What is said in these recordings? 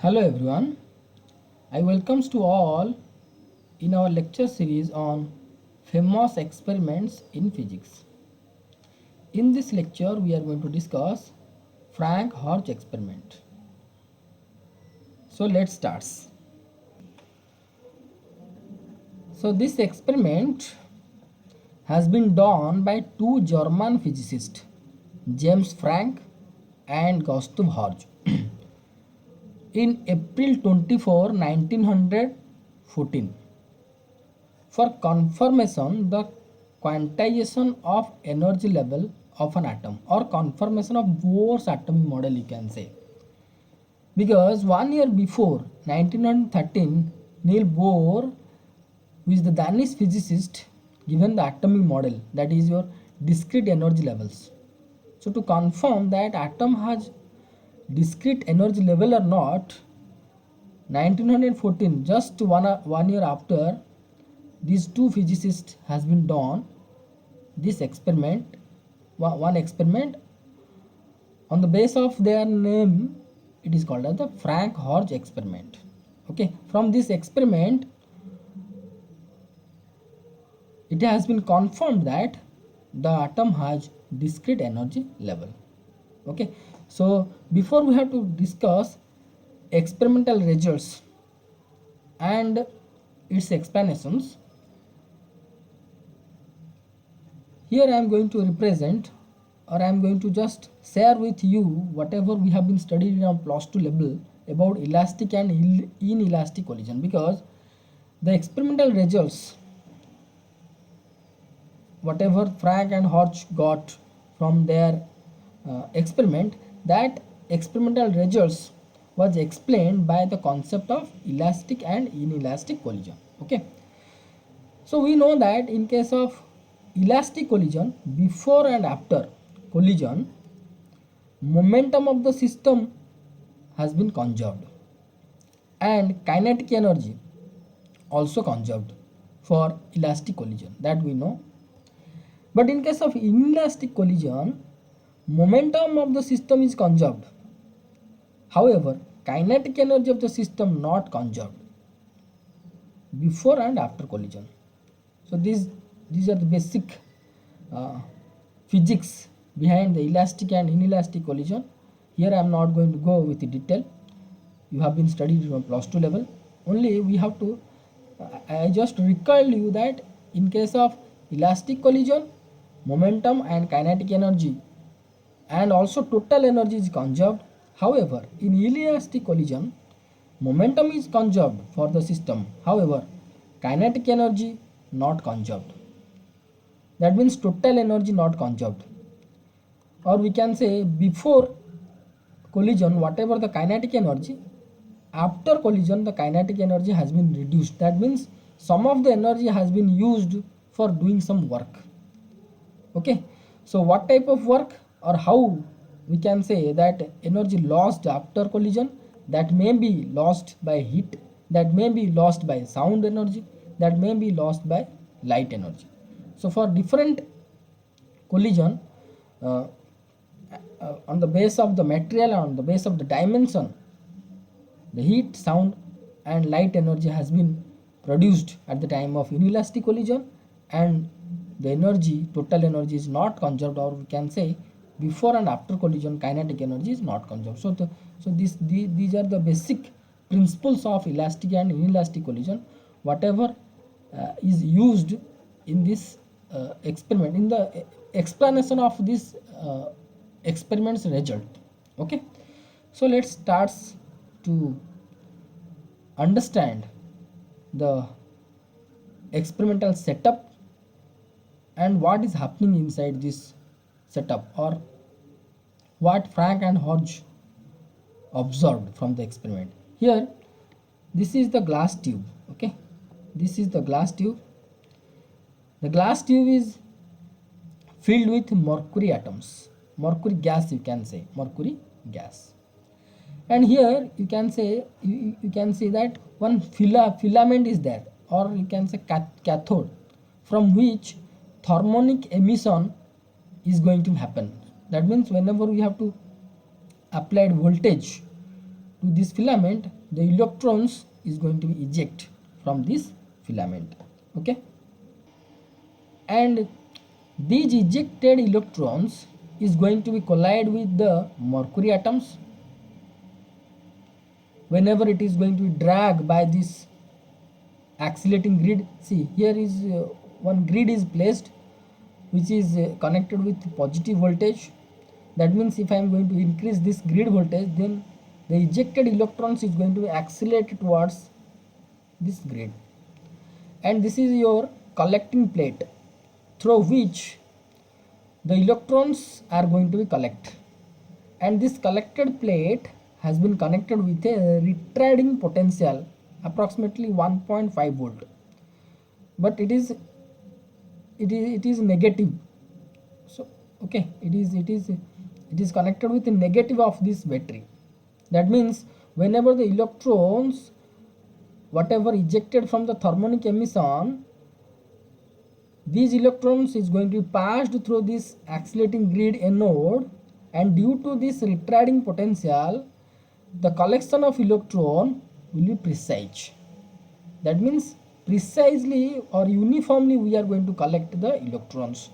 Hello everyone, I welcomes to all in our lecture series on famous experiments in physics. In this lecture we are going to discuss Frank Horch experiment. So let's start. So this experiment has been done by two German physicists, James Frank and Gustav Horch, in April 24, 1914. For confirmation, the quantization of energy level of an atom or confirmation of Bohr's atomic model, you can say. Because 1 year before 1913, Niels Bohr, who is the Danish physicist, given the atomic model, that is your discrete energy levels. So to confirm that atom has discrete energy level or not, 1914, just one year after, these two physicists has been done this experiment, one experiment. On the base of their name, it is called as the Frank Horch experiment. Okay, from this experiment it has been confirmed that the atom has discrete energy level. Okay, so before we have to discuss experimental results and its explanations, here I am going to represent, or I am going to just share with you whatever we have been studied in our plus 2 level about elastic and inelastic collision, because the experimental results whatever Frank and Horch got from their experiment, that experimental results was explained by the concept of elastic and inelastic collision. Okay, so we know that in case of elastic collision, before and after collision, momentum of the system has been conserved and kinetic energy also conserved for elastic collision, that we know. But in case of inelastic collision, momentum of the system is conserved. However, kinetic energy of the system not conserved before and after collision. So these are the basic uh, physics behind the elastic and inelastic collision. Here I am not going to go with the detail. You have been studied from plus 2 level. Only we have to I just recall you that in case of elastic collision, momentum and kinetic energy and also total energy is conserved. However, in inelastic collision, momentum is conserved for the system. However, kinetic energy not conserved. That means total energy not conserved. Or we can say before collision, whatever the kinetic energy, after collision the kinetic energy has been reduced. That means some of the energy has been used for doing some work. Okay, so what type of work, or how we can say that energy lost after collision, that may be lost by heat, that may be lost by sound energy, that may be lost by light energy. So for different collision, uh, on the base of the material, on the base of the dimension, the heat, sound and light energy has been produced at the time of inelastic collision, and the energy, total energy is not conserved, or we can say before and after collision kinetic energy is not conserved. These are the basic principles of elastic and inelastic collision, whatever is used in this experiment, in the explanation of this experiment's result. Okay, so let's start to understand the experimental setup and what is happening inside this setup, or what Frank and Hodge observed from the experiment. Here, this is the glass tube. Okay, this is the glass tube. The glass tube is filled with mercury atoms, mercury gas, you can say mercury gas. And here you can say you can see that one filament is there, or you can say cathode, from which thermonic emission is going to happen. That means whenever we have to apply voltage to this filament, the electrons is going to be eject from this filament. Okay, and these ejected electrons is going to be collide with the mercury atoms whenever it is going to be dragged by this accelerating grid. See, here is one grid is placed which is connected with positive voltage. That means if I am going to increase this grid voltage, then the ejected electrons is going to be accelerate towards this grid, and this is your collecting plate through which the electrons are going to be collect, and this collected plate has been connected with a retarding potential approximately 1.5 volt, but it is negative. So okay, it is connected with the negative of this battery. That means whenever the electrons whatever ejected from the thermonic emission, these electrons is going to be passed through this accelerating grid anode, and due to this retarding potential, the collection of electron will be precise. That means precisely or uniformly we are going to collect the electrons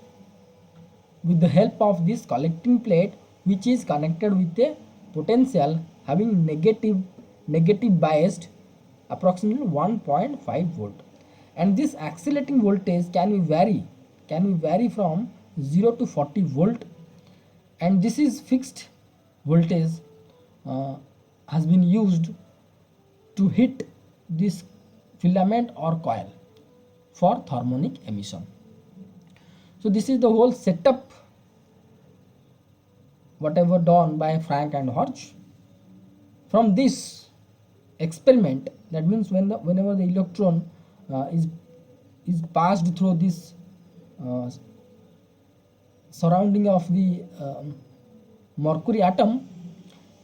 with the help of this collecting plate, which is connected with a potential having negative biased approximately 1.5 volt, and this accelerating voltage can vary from 0 to 40 volt, and this is fixed voltage uh, has been used to hit this filament or coil for thermonic emission. So this is the whole setup whatever done by Frank and Hodge. From this experiment, that means whenever the electron is passed through this uh, surrounding of the mercury atom,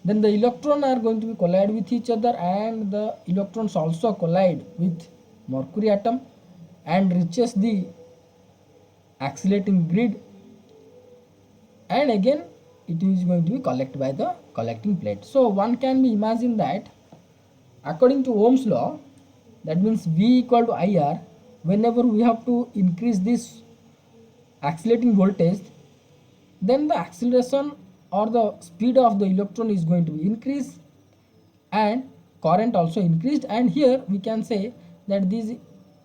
then the electron are going to be collide with each other, and the electrons also collide with mercury atom and reaches the accelerating grid, and again it is going to be collected by the collecting plate. So one can be imagine that according to Ohm's law, that means V equal to IR, whenever we have to increase this accelerating voltage, then the acceleration or the speed of the electron is going to be increased and current also increased, and here we can say that these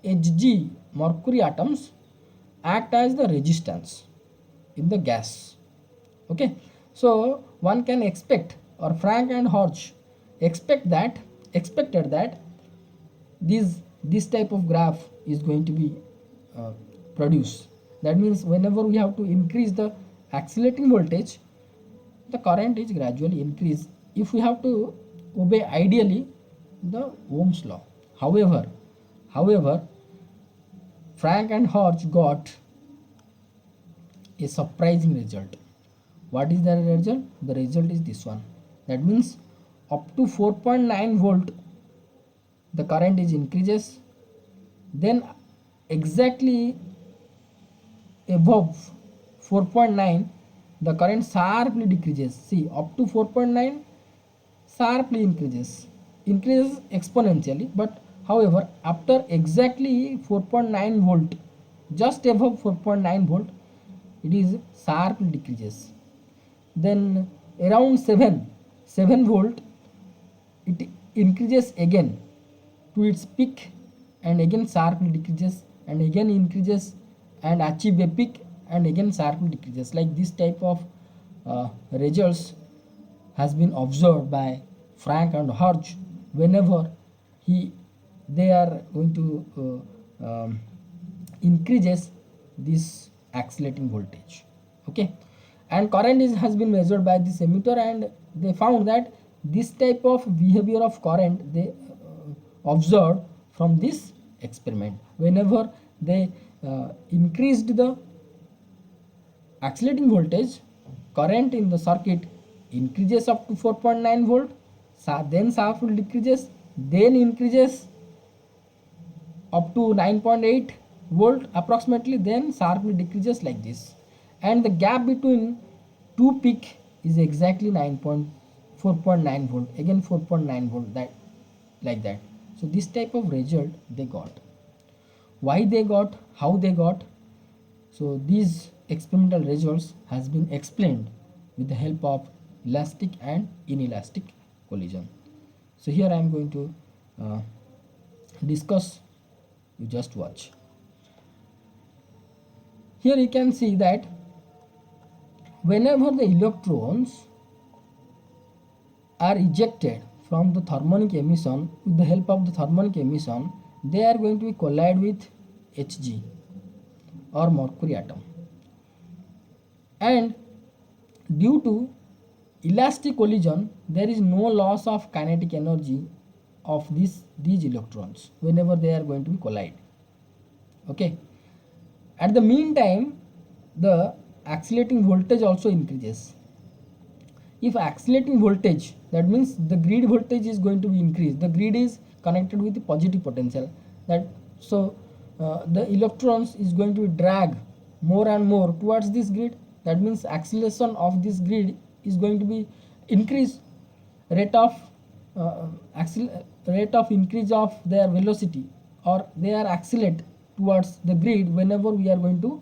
Hg mercury atoms act as the resistance in the gas. Okay, so one can expect, or Frank and Hodge expected that this type of graph is going to be produced. That means whenever we have to increase the accelerating voltage, the current is gradually increased if we have to obey ideally the Ohm's law. However, Frank and Hodge got a surprising result. What is the result? The result is this one. That means up to 4.9 volt the current is increases, then exactly above 4.9 the current sharply decreases. See, up to 4.9 sharply increases exponentially, but however after exactly 4.9 volt, just above 4.9 volt, it is sharply decreases. Then around 7 volt it increases again to its peak, and again sharply decreases and again increases and achieve a peak and again sharply decreases. Like this type of results has been observed by Frank and Hodge whenever they are going to increases this accelerating voltage. Okay, and current has been measured by this emitter, and they found that this type of behavior of current they observed from this experiment. Whenever they increased the accelerating voltage, current in the circuit increases up to 4.9 volt, then sharply decreases, then increases up to 9.8 volt approximately, then sharply decreases like this, and the gap between two peak is exactly 9.5 4.9 volt, again 4.9 volt, that like that. So this type of result they got. Why they got, how they got, so these experimental results has been explained with the help of elastic and inelastic collision. So here I am going to discuss, you just watch. Here you can see that whenever the electrons are ejected from the thermonic emission, with the help of the thermonic emission, they are going to be collide with Hg or mercury atom, and due to elastic collision there is no loss of kinetic energy of these electrons whenever they are going to be collide. Okay, at the meantime the accelerating voltage also increases. If accelerating voltage, that means the grid voltage is going to be increased, the grid is connected with the positive potential, that so the electrons is going to drag more and more towards this grid, that means acceleration of this grid is going to be increase, rate of rate of increase of their velocity, or they are accelerate towards the grid whenever we are going to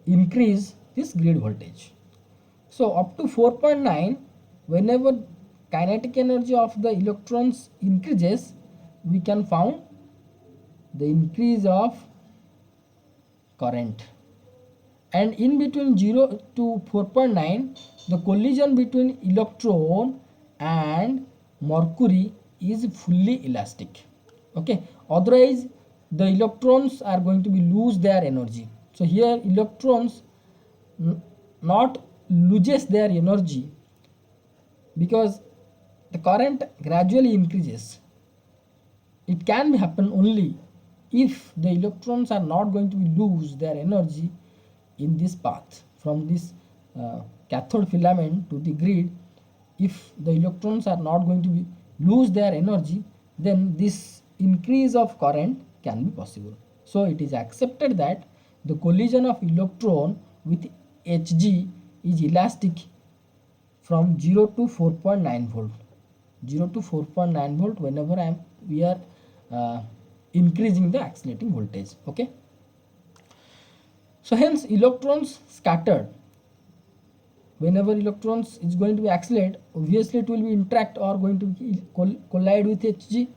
increase this grid voltage. So up to 4.9, whenever kinetic energy of the electrons increases, we can found the increase of current. And in between 0 to 4.9, the collision between electron and mercury is fully elastic. Okay, otherwise the electrons are going to be lose their energy. So here electrons not loses their energy because the current gradually increases. It can be happen only if the electrons are not going to lose their energy in this path from this cathode filament to the grid. If the electrons are not going to be lose their energy, then this increase of current can be possible. So it is accepted that the collision of electron with Hg is elastic from 0 to 4.9 volt. 0 to 4.9 volt whenever we are increasing the accelerating voltage. Okay, so hence electrons scattered, whenever electrons is going to be accelerate, obviously it will be interact or going to be collide with Hg.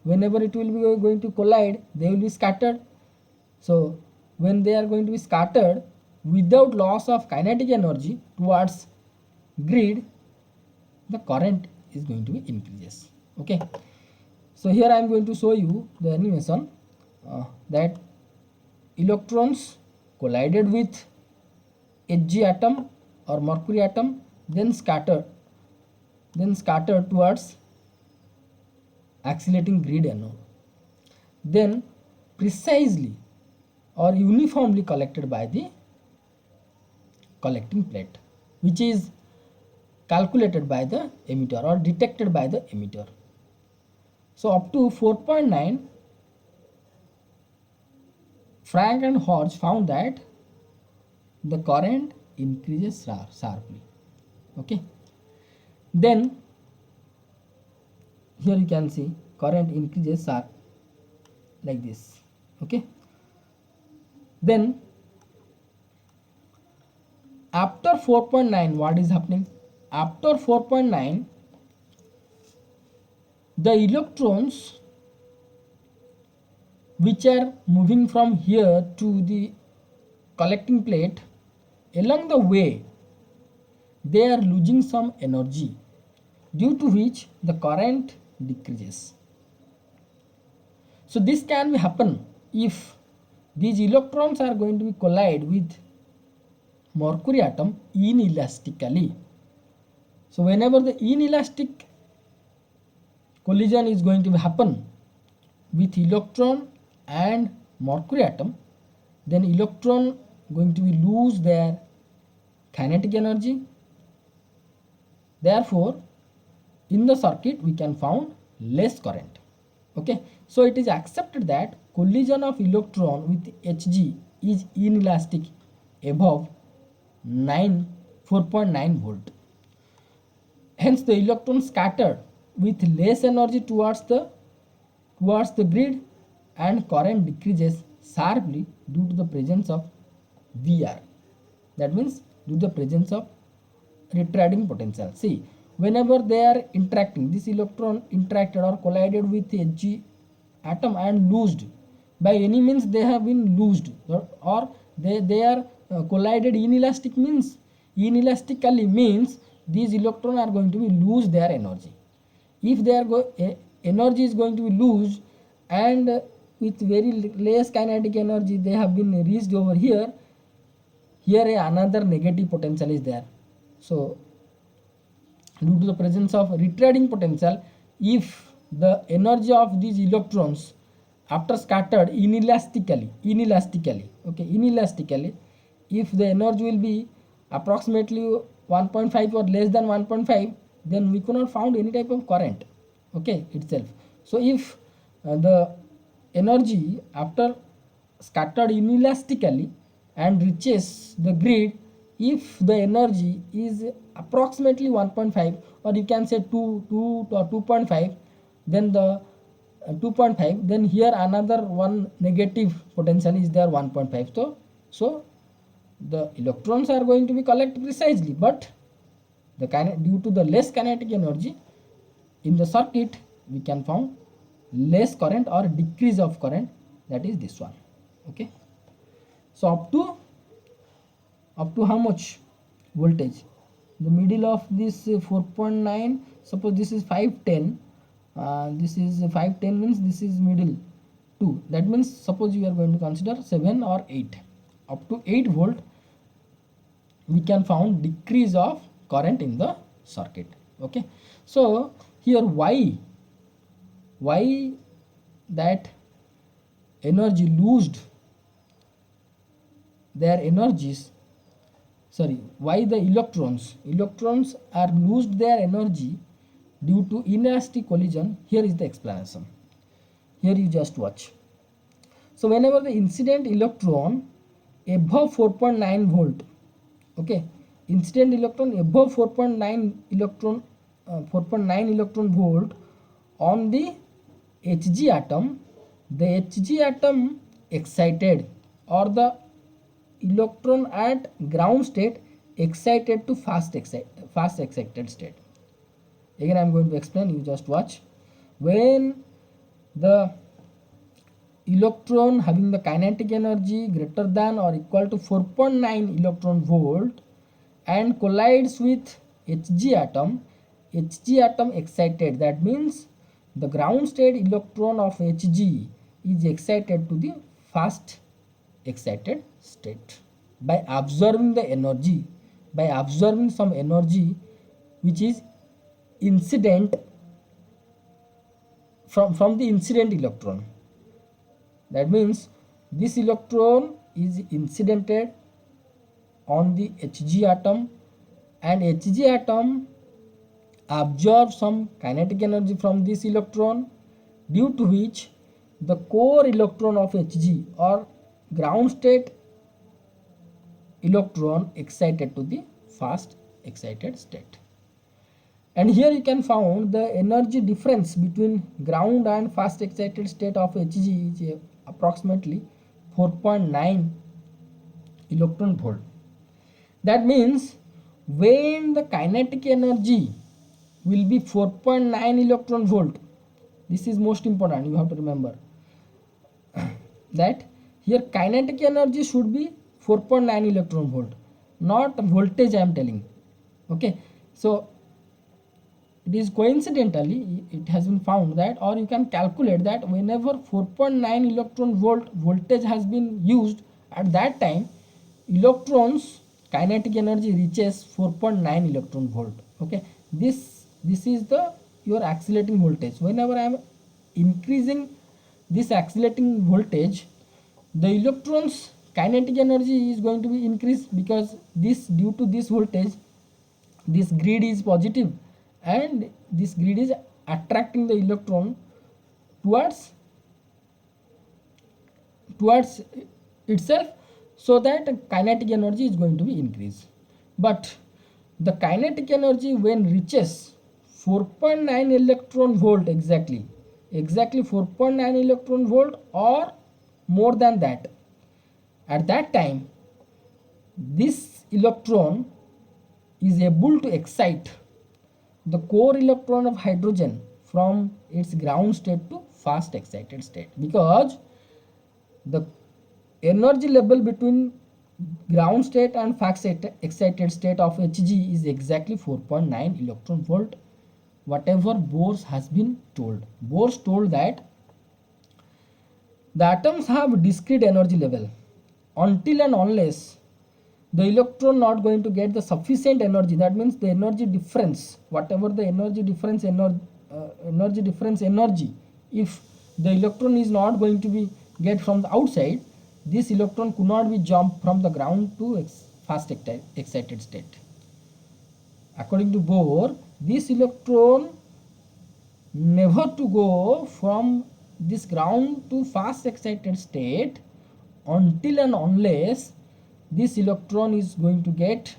Whenever it will be going to collide, they will be scattered. So when they are going to be scattered without loss of kinetic energy towards grid, the current is going to be increases. Okay, so here I am going to show you the animation that electrons collided with Hg atom or mercury atom, then scattered towards accelerating grid anode, then precisely or uniformly collected by the collecting plate, which is calculated by the emitter or detected by the emitter. So up to 4.9, Frank and Hodge found that the current increases sharply. Okay, then here you can see current increases like this. Okay, then after 4.9, what is happening? After 4.9, the electrons which are moving from here to the collecting plate, along the way they are losing some energy, due to which the current decreases. So this can happen if these electrons are going to be collide with mercury atom inelastically. So whenever the inelastic collision is going to happen with electron and mercury atom, then electron going to be lose their kinetic energy. Therefore in the circuit we can found less current. Okay, so it is accepted that collision of electron with Hg is inelastic above 4.9 volt. Hence the electron scattered with less energy towards the grid, and current decreases sharply due to the presence of VR. That means due to the presence of retarding potential. See, whenever they are interacting, this electron interacted or collided with Hg atom and loosed. By any means they have been loosed, or they are collided inelastic means, inelastically means these electrons are going to be lose their energy. If their energy is going to be loose, and with very less kinetic energy they have been reached over here, another negative potential is there. So due to the presence of retarding potential, if the energy of these electrons after scattered inelastically, okay, inelastically, if the energy will be approximately 1.5 or less than 1.5, then we cannot found any type of current, okay, itself. So if the energy after scattered inelastically and reaches the grid, if the energy is approximately 1.5, or you can say 2 or 2.5, then the 2.5, then here another one negative potential is there, 1.5. So the electrons are going to be collected precisely, but the due to the less kinetic energy in the circuit, we can found less current or decrease of current, that is this one, okay. So up to how much voltage? The middle of this 4.9, suppose this is 510, this is 510 means this is middle 2, that means suppose you are going to consider 7 or 8, up to 8 volt we can found decrease of current in the circuit, okay. So here why that energy loosed their energies, sorry, why the electrons are loosed their energy due to inelastic collision? Here is the explanation, here you just watch. So whenever the incident electron above 4.9 volt, okay, incident electron above 4.9 electron volt on the Hg atom, the Hg atom excited, or the electron at ground state excited to fast excited state. Again I am going to explain, you just watch. When the electron having the kinetic energy greater than or equal to 4.9 electron volt and collides with Hg atom excited, that means the ground state electron of Hg is excited to the fast excited state by absorbing the energy, by absorbing some energy which is incident from the incident electron. That means this electron is incidented on the Hg atom, and Hg atom absorbs some kinetic energy from this electron, due to which the core electron of Hg or ground state electron excited to the fast excited state. And here you can found the energy difference between ground and fast excited state of Hg is approximately 4.9 electron volt. That means when the kinetic energy will be 4.9 electron volt, this is most important, you have to remember that here kinetic energy should be 4.9 electron volt, not voltage I am telling, okay. So it is coincidentally it has been found that, or you can calculate that whenever 4.9 electron volt voltage has been used, at that time electrons kinetic energy reaches 4.9 electron volt, okay. This is the your accelerating voltage. Whenever I am increasing this accelerating voltage, the electrons kinetic energy is going to be increased, because this due to this voltage this grid is positive, and this grid is attracting the electron towards itself, so that kinetic energy is going to be increased. But the kinetic energy when reaches 4.9 electron volt, exactly 4.9 electron volt or more than that, at that time this electron is able to excite the core electron of hydrogen from its ground state to fast excited state, because the energy level between ground state and fast excited state of Hg is exactly 4.9 electron volt, whatever Bohr has been told. Bohr told that the atoms have discrete energy level until and unless the electron not going to get the sufficient energy, that means the energy difference, whatever the energy, if the electron is not going to be get from the outside, this electron could not be jump from the ground to fast excited state. According to Bohr, this electron never to go from this ground to fast excited state until and unless this electron is going to get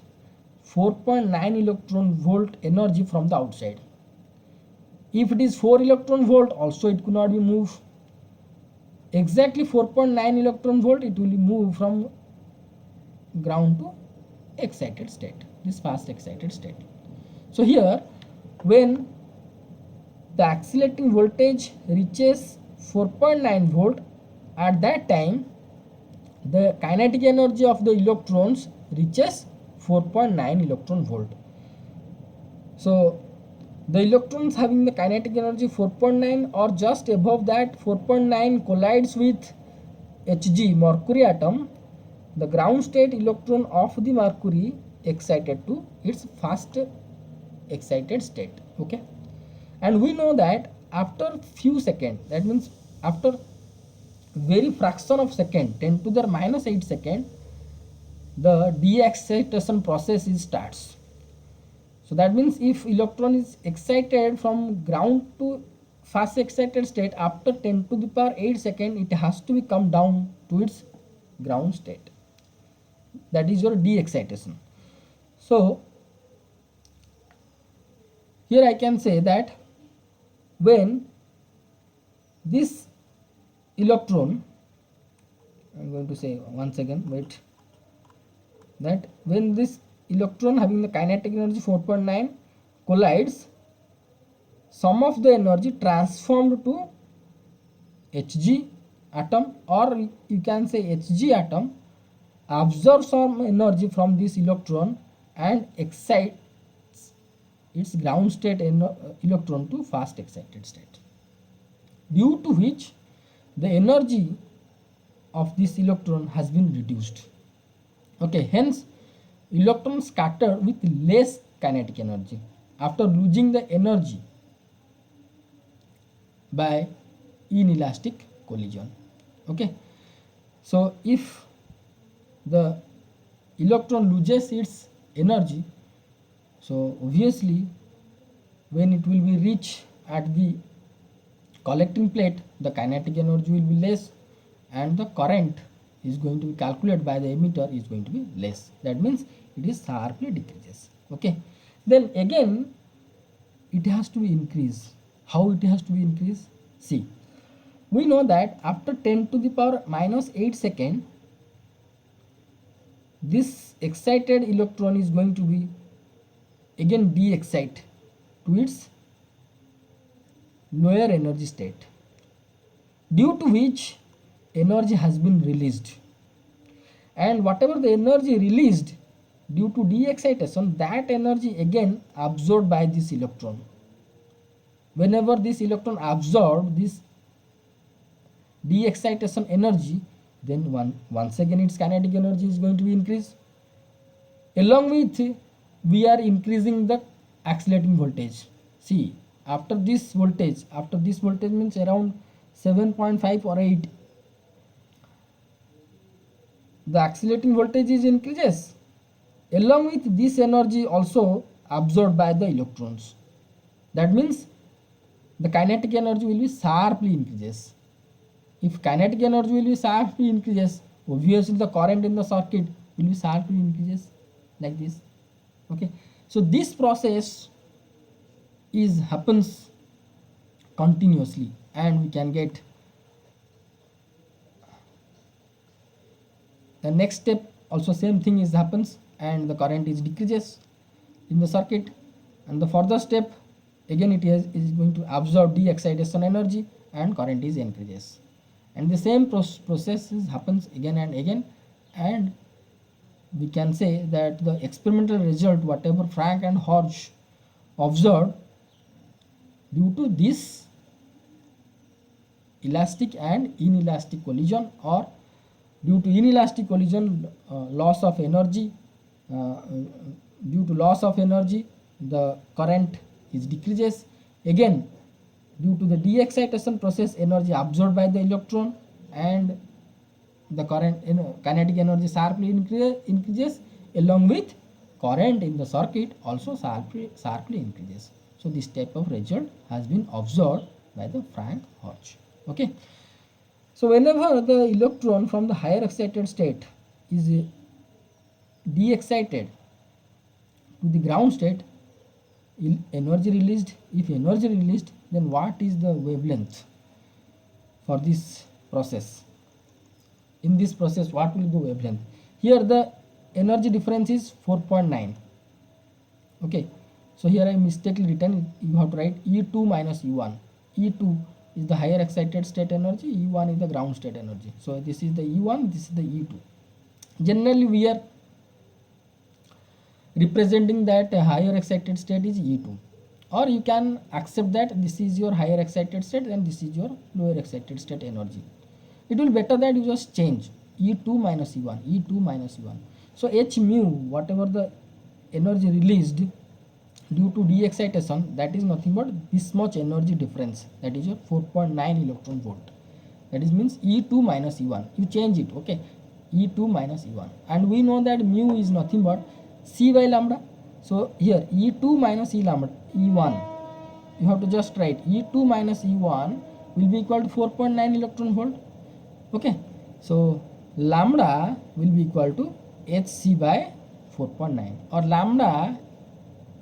4.9 electron volt energy from the outside. If it is 4 electron volt, also it could not be moved. Exactly 4.9 electron volt, it will move from ground to excited state, this fast excited state. So here, when the accelerating voltage reaches 4.9 volt, at that time the kinetic energy of the electrons reaches 4.9 electron volt. So the electrons having the kinetic energy 4.9 or just above that 4.9 collides with Hg, mercury atom, the ground state electron of the mercury excited to its fast excited state. Okay, and we know that after few seconds, that means after very fraction of second, 10 to the minus 8 second, the de-excitation process is starts. So that means if electron is excited from ground to fast excited state, after 10 to the power 8 second, it has to be come down to its ground state. That is your de-excitation. So here I can say that when this electron, I'm going to say once again, wait, that when this electron having the kinetic energy 4.9 collides, some of the energy transformed to Hg atom, or you can say Hg atom absorbs some energy from this electron and excites its ground state electron to fast excited state, due to which the energy of this electron has been reduced. Okay, hence electrons scatter with less kinetic energy after losing the energy by inelastic collision. Okay, so if the electron loses its energy, so obviously when it will be reach at the collecting plate, the kinetic energy will be less and the current is going to be calculated by the emitter is going to be less. That means it is sharply decreases. Okay, then again it has to be increased. How it has to be increased? See, we know that after 10 to the power minus 8 second, this excited electron is going to be again de-excite to its lower energy state, due to which energy has been released, and whatever the energy released due to de-excitation, that energy again absorbed by this electron. Whenever this electron absorbs this de-excitation energy, then once again its kinetic energy is going to be increased. Along with, we are increasing the accelerating voltage. See, after this voltage means around 7.5 or 8, the accelerating voltage is increases. Along with this energy also absorbed by the electrons. That means the kinetic energy will be sharply increases. If kinetic energy will be sharply increases, obviously the current in the circuit will be sharply increases like this. Okay, So this process is happens continuously, and we can get the next step also same thing is happens, and the current is decreases in the circuit. And the further step again is going to absorb de-excitation energy, and current is increases, and the same process happens again and again. And we can say that the experimental result whatever Frank and Hodge observed, due to this elastic and inelastic collision, or due to inelastic collision, loss of energy, uh, due to loss of energy the current is decreases. Again, due to the de-excitation process, energy absorbed by the electron, and the current kinetic energy sharply increases, along with current in the circuit also sharply increases. So this type of result has been observed by the Frank Hodge. Okay. So whenever the electron from the higher excited state is de-excited to the ground state, energy released. If energy released, then what is the wavelength for this process? In this process, what will be the wavelength? Here the energy difference is 4.9. Okay, so here I mistakenly written it. You have to write E2 minus E1. E2 is the higher excited state energy, E1 is the ground state energy. So this is the E1, this is the E2. Generally we are representing that higher excited state is E2, or you can accept that this is your higher excited state and this is your lower excited state energy. It will better that you just change E2 minus E1, E2 minus E1. So H mu, whatever the energy released due to de-excitation, that is nothing but this much energy difference, that is your 4.9 electron volt. That is means E2 minus E1. You change it, okay? E2 minus E1, and we know that mu is nothing but C by lambda. So here E2 minus E lambda E1, you have to just write E2 minus E1 will be equal to 4.9 electron volt. Okay, so lambda will be equal to Hc by 4.9, or lambda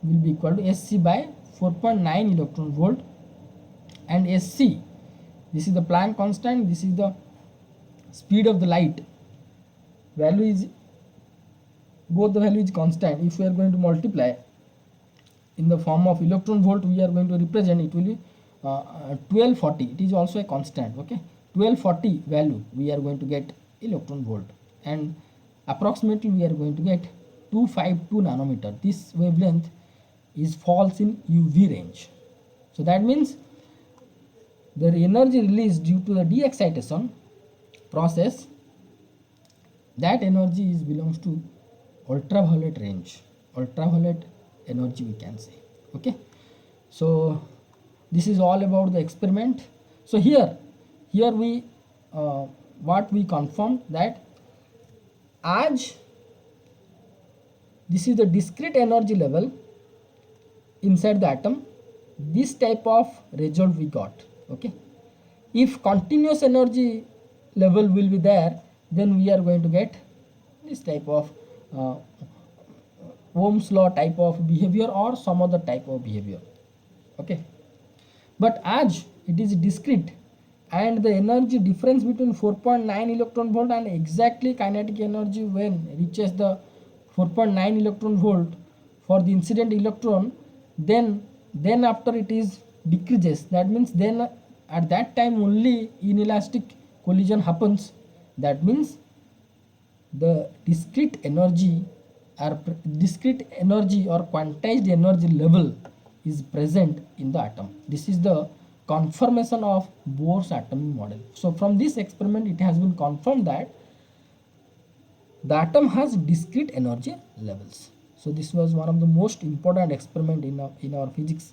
will be equal to Sc by 4.9 electron volt, and Sc, this is the Planck constant, this is the speed of the light. Value is, both the value is constant. If we are going to multiply in the form of electron volt, we are going to represent it will be 1240. It is also a constant. Okay, 1240 value we are going to get electron volt, and approximately we are going to get 252 nanometer. This wavelength is falls in UV range. So that means the energy released due to the de-excitation process, that energy is belongs to ultraviolet range, ultraviolet energy we can say. Okay, so this is all about the experiment. So here we what we confirmed that as this is the discrete energy level inside the atom, this type of result we got. Okay, if continuous energy level will be there, then we are going to get this type of Ohm's law type of behavior or some other type of behavior. Okay, but as it is discrete and the energy difference between 4.9 electron volt and exactly kinetic energy when reaches the 4.9 electron volt for the incident electron, then after it is decreases. That means then at that time only inelastic collision happens. That means the discrete energy or quantized energy level is present in the atom. This is the confirmation of Bohr's atomic model. So from this experiment it has been confirmed that the atom has discrete energy levels. So this was one of the most important experiment in our physics,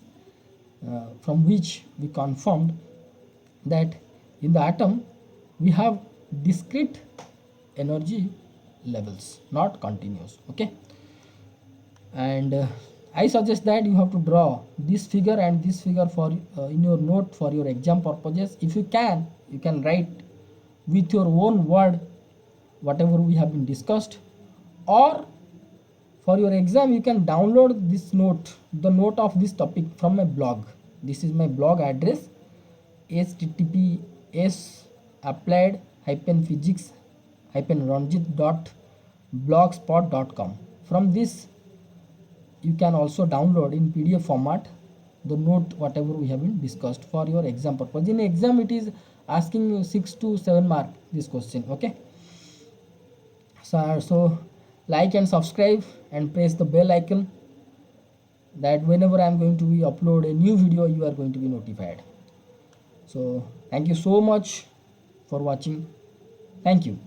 from which we confirmed that in the atom we have discrete energy levels, not continuous. Okay, and I suggest that you have to draw this figure and this figure for in your note for your exam purposes. If you can write with your own word whatever we have been discussed, or For your exam, you can download this note, the note of this topic from my blog. This is my blog address, https applied physics ranjit.blogspot.com. From this, you can also download in PDF format the note whatever we have been discussed for your exam purpose. In exam, it is asking you 6 to 7 mark this question. Okay, so like and subscribe and press the bell icon, that whenever I am going to be upload a new video, you are going to be notified. So thank you so much for watching. Thank you.